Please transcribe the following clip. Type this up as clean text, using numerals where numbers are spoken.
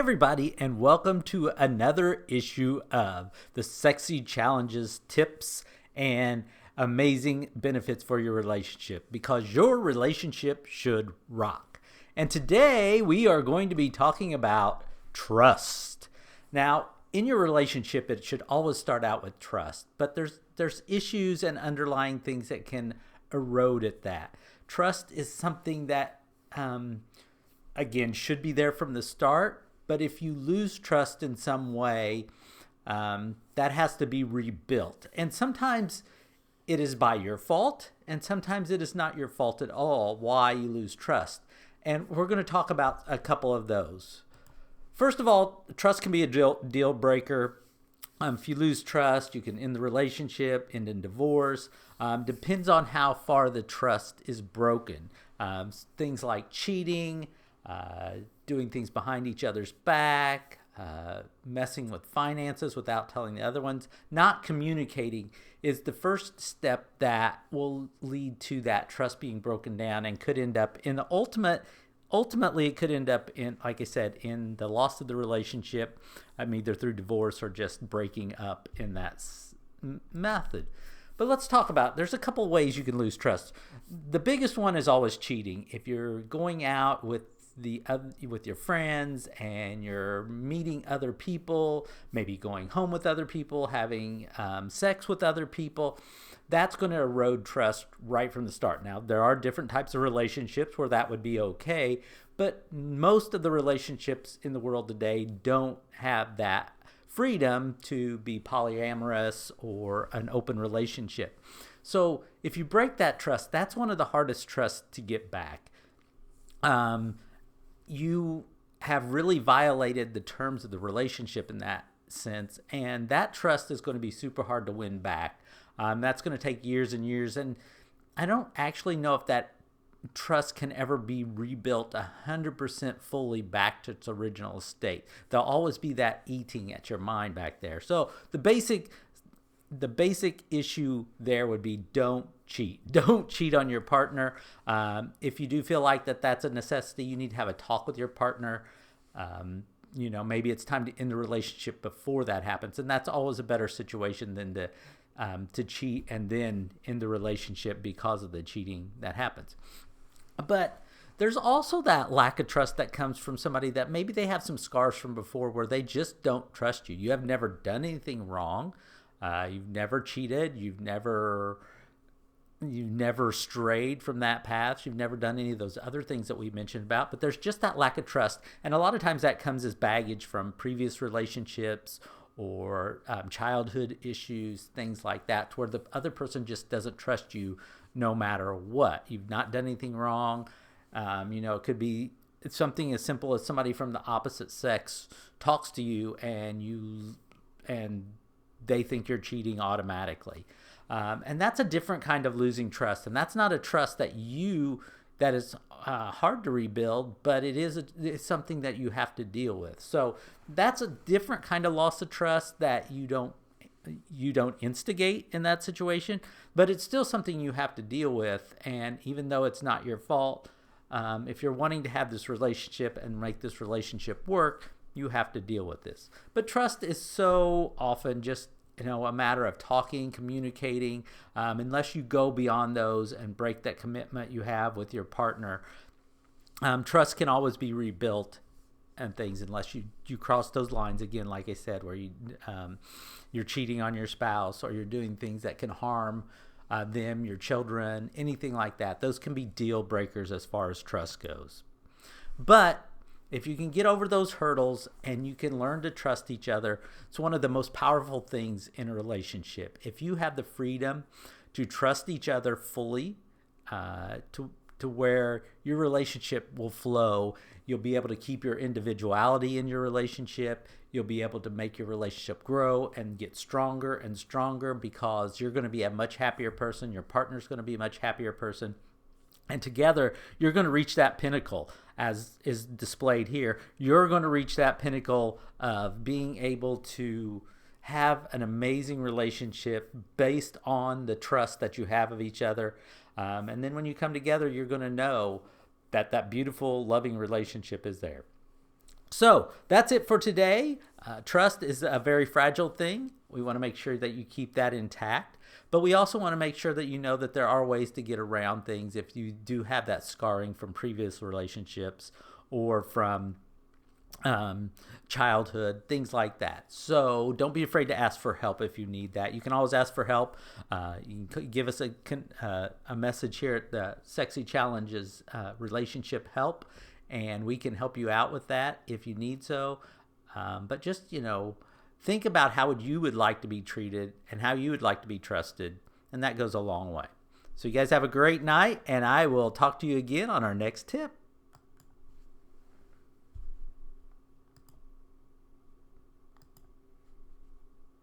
Everybody, and welcome to another issue of the Sexy Challenges tips and amazing benefits for your relationship, because your relationship should rock. And today we are going to be talking about trust. Now, in your relationship, it should always start out with trust, but there's issues and underlying things that can erode at that. Trust is something that again, should be there from the start. But if you lose trust in some way, that has to be rebuilt. And sometimes it is by your fault, and sometimes it is not your fault at all why you lose trust. And we're going to talk about a couple of those. First of all, trust can be a deal breaker. If you lose trust, you can end the relationship, end in divorce. Depends on how far the trust is broken. Things like cheating, doing things behind each other's back, messing with finances without telling the other ones, not communicating is the first step that will lead to that trust being broken down and could end up in the ultimately it could end up in, like I said, in the loss of the relationship, either through divorce or just breaking up in that method. But let's talk about, there's a couple ways you can lose trust. The biggest one is always cheating. If you're going out with your friends and you're meeting other people, maybe going home with other people, having sex with other people, that's going to erode trust right from the start. Now, there are different types of relationships where that would be okay, but most of the relationships in the world today don't have that freedom to be polyamorous or an open relationship. So if you break that trust, that's one of the hardest trusts to get back. You have really violated the terms of the relationship in that sense, and that trust is going to be super hard to win back. That's going to take years and years, and I don't actually know if that trust can ever be rebuilt 100% fully back to its original state. There'll always be that eating at your mind back there. So the basic issue there would be don't cheat. Don't cheat on your partner. If you do feel like that's a necessity, you need to have a talk with your partner. Maybe it's time to end the relationship before that happens, and that's always a better situation than to cheat and then end the relationship because of the cheating that happens. But there's also that lack of trust that comes from somebody that maybe they have some scars from before where they just don't trust you. You have never done anything wrong. You've never cheated. You've never strayed from that path. You've never done any of those other things that we mentioned about, but there's just that lack of trust. And a lot of times that comes as baggage from previous relationships or childhood issues, things like that, to where the other person just doesn't trust you no matter what. You've not done anything wrong. It could be something as simple as somebody from the opposite sex talks to you and they think you're cheating automatically. And that's a different kind of losing trust. And that's not a trust that is hard to rebuild, but it's something that you have to deal with. So that's a different kind of loss of trust that you don't instigate in that situation, but it's still something you have to deal with. And even though it's not your fault, if you're wanting to have this relationship and make this relationship work, you have to deal with this. But trust is so often just a matter of talking, communicating. Unless you go beyond those and break that commitment you have with your partner, trust can always be rebuilt and things, unless you cross those lines again, like I said, where you're cheating on your spouse or you're doing things that can harm them, your children, anything like that. Those can be deal breakers as far as trust goes. But if you can get over those hurdles and you can learn to trust each other, it's one of the most powerful things in a relationship. If you have the freedom to trust each other fully, to where your relationship will flow, you'll be able to keep your individuality in your relationship. You'll be able to make your relationship grow and get stronger and stronger, because you're going to be a much happier person. Your partner's going to be a much happier person. And together, you're going to reach that pinnacle, as is displayed here. You're going to reach that pinnacle of being able to have an amazing relationship based on the trust that you have of each other. And then when you come together, you're going to know that beautiful, loving relationship is there. So that's it for today. Trust is a very fragile thing. We want to make sure that you keep that intact. But we also want to make sure that you know that there are ways to get around things if you do have that scarring from previous relationships or from childhood, things like that. So don't be afraid to ask for help if you need that. You can always ask for help. You can give us a message here at the Sexy Challenges Relationship Help, and we can help you out with that if you need so. But just, think about how you would like to be treated and how you would like to be trusted, and that goes a long way. So you guys have a great night, and I will talk to you again on our next tip.